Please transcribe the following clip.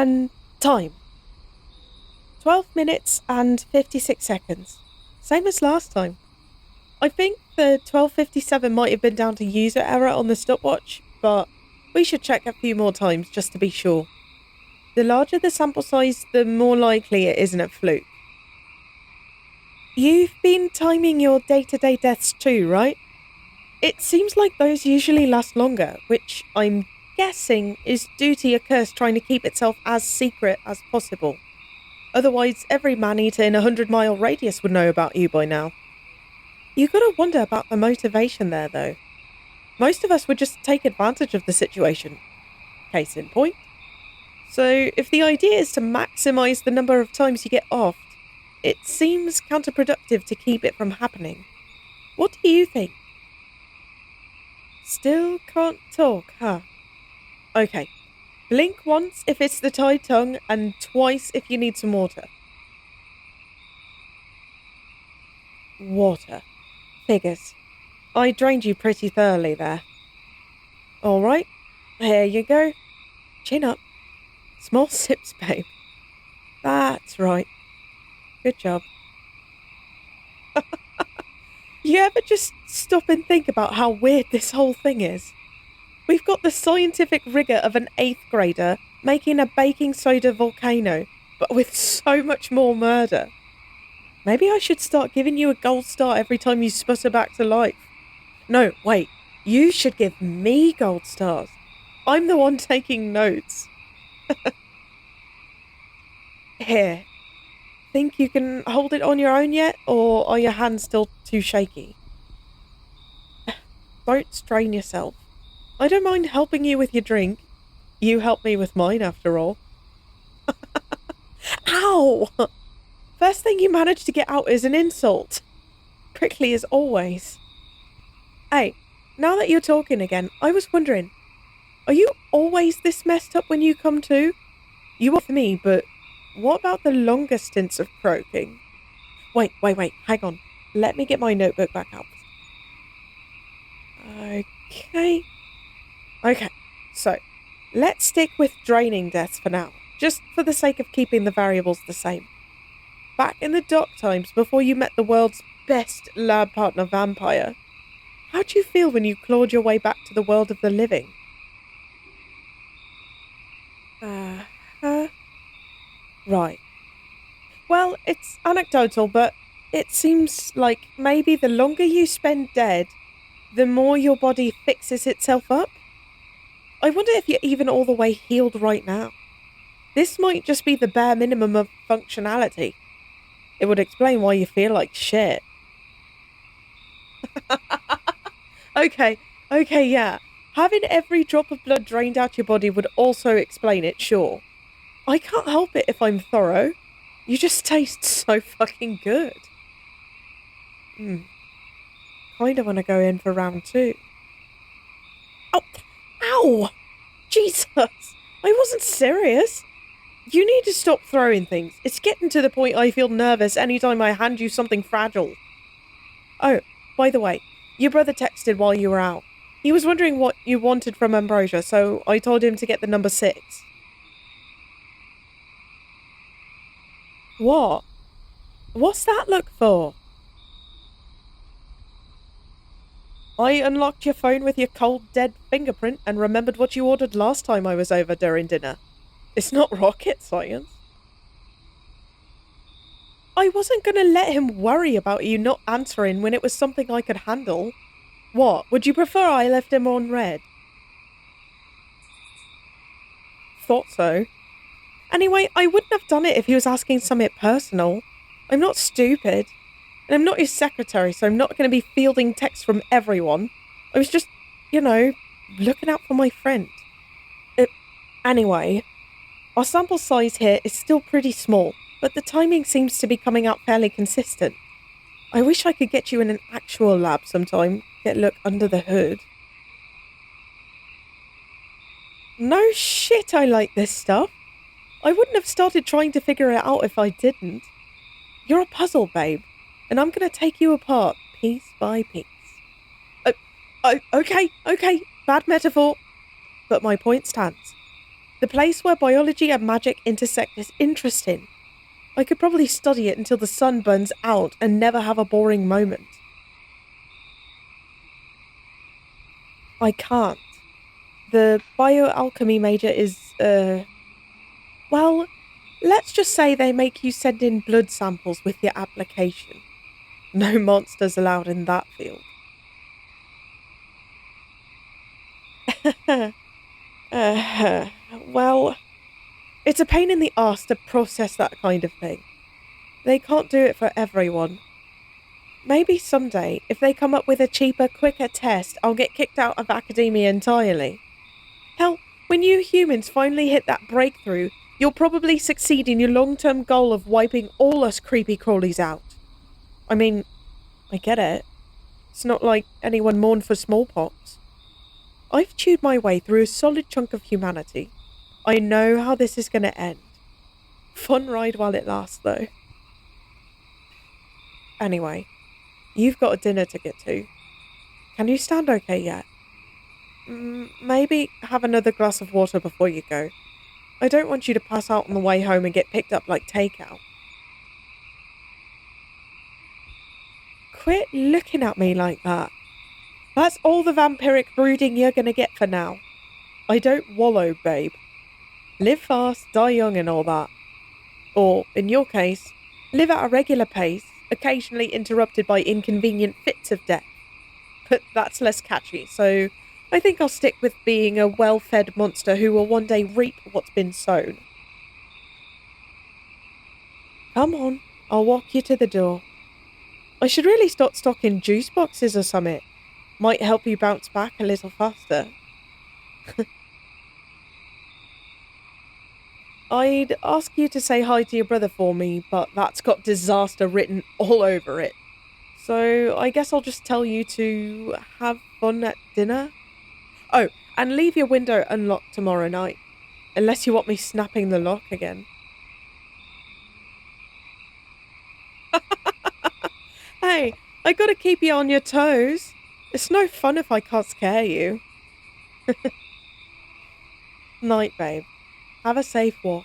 And time. 12 minutes and 56 seconds. Same as last time. I think the 12:57 might have been down to user error on the stopwatch, but we should check a few more times just to be sure. The larger the sample size, the more likely it isn't a fluke. You've been timing your day-to-day deaths too, right? It seems like those usually last longer, which I'm guessing is due to your curse trying to keep itself as secret as possible. Otherwise, every man-eater in a 100-mile radius would know about you by now. You gotta wonder about the motivation there, though. Most of us would just take advantage of the situation. Case in point. So, if the idea is to maximise the number of times you get offed, it seems counterproductive to keep it from happening. What do you think? Still can't talk, huh? Okay. Blink once if it's the tied tongue, and twice if you need some water. Water. Figures. I drained you pretty thoroughly there. Alright, here you go. Chin up. Small sips, babe. That's right. Good job. You ever just stop and think about how weird this whole thing is? We've got the scientific rigour of an 8th grader making a baking soda volcano, but with so much more murder. Maybe I should start giving you a gold star every time you sputter back to life. No, wait. You should give me gold stars. I'm the one taking notes. Here. Think you can hold it on your own yet, or are your hands still too shaky? Don't strain yourself. I don't mind helping you with your drink. You helped me with mine, after all. Ow! First thing you managed to get out is an insult. Prickly as always. Hey, now that you're talking again, I was wondering, are you always this messed up when you come to? You are for me, but what about the longer stints of croaking? Wait, hang on. Let me get my notebook back out. Okay, so let's stick with draining deaths for now, just for the sake of keeping the variables the same. Back in the dock times, before you met the world's best lab partner vampire, how'd you feel when you clawed your way back to the world of the living? Right. Well, it's anecdotal, but it seems like maybe the longer you spend dead, the more your body fixes itself up. I wonder if you're even all the way healed right now. This might just be the bare minimum of functionality. It would explain why you feel like shit. Okay, yeah. Having every drop of blood drained out your body would also explain it, sure. I can't help it if I'm thorough. You just taste so fucking good. Kinda wanna go in for round 2. Oh, ow! Jesus! I wasn't serious. You need to stop throwing things. It's getting to the point I feel nervous anytime I hand you something fragile. Oh, by the way, your brother texted while you were out. He was wondering what you wanted from Ambrosia, so I told him to get the number 6. What? What's that look for? I unlocked your phone with your cold, dead fingerprint and remembered what you ordered last time I was over during dinner. It's not rocket science. I wasn't going to let him worry about you not answering when it was something I could handle. What, would you prefer I left him on red? Thought so. Anyway, I wouldn't have done it if he was asking something personal. I'm not stupid. And I'm not his secretary, so I'm not going to be fielding texts from everyone. I was just, looking out for my friend. Anyway, our sample size here is still pretty small, but the timing seems to be coming out fairly consistent. I wish I could get you in an actual lab sometime, get a look under the hood. No shit, I like this stuff. I wouldn't have started trying to figure it out if I didn't. You're a puzzle, babe, and I'm going to take you apart piece by piece. Okay, bad metaphor, but my point stands. The place where biology and magic intersect is interesting. I could probably study it until the sun burns out and never have a boring moment. I can't. The bioalchemy major is, well, let's just say they make you send in blood samples with your application. No monsters allowed in that field. Well, it's a pain in the arse to process that kind of thing. They can't do it for everyone. Maybe someday, if they come up with a cheaper, quicker test, I'll get kicked out of academia entirely. Hell, when you humans finally hit that breakthrough, you'll probably succeed in your long-term goal of wiping all us creepy crawlies out. I mean, I get it. It's not like anyone mourned for smallpox. I've chewed my way through a solid chunk of humanity. I know how this is going to end. Fun ride while it lasts, though. Anyway, you've got a dinner to get to. Can you stand okay yet? Maybe have another glass of water before you go. I don't want you to pass out on the way home and get picked up like takeout. Quit looking at me like that. That's all the vampiric brooding you're gonna get for now. I don't wallow, babe. Live fast, die young and all that. Or, in your case, live at a regular pace, occasionally interrupted by inconvenient fits of death. But that's less catchy, so I think I'll stick with being a well-fed monster who will one day reap what's been sown. Come on, I'll walk you to the door. I should really start stocking juice boxes or something. Might help you bounce back a little faster. I'd ask you to say hi to your brother for me, but that's got disaster written all over it. So I guess I'll just tell you to have fun at dinner. Oh, and leave your window unlocked tomorrow night. Unless you want me snapping the lock again. Hey, I gotta keep you on your toes. It's no fun if I can't scare you. Night, babe. Have a safe walk.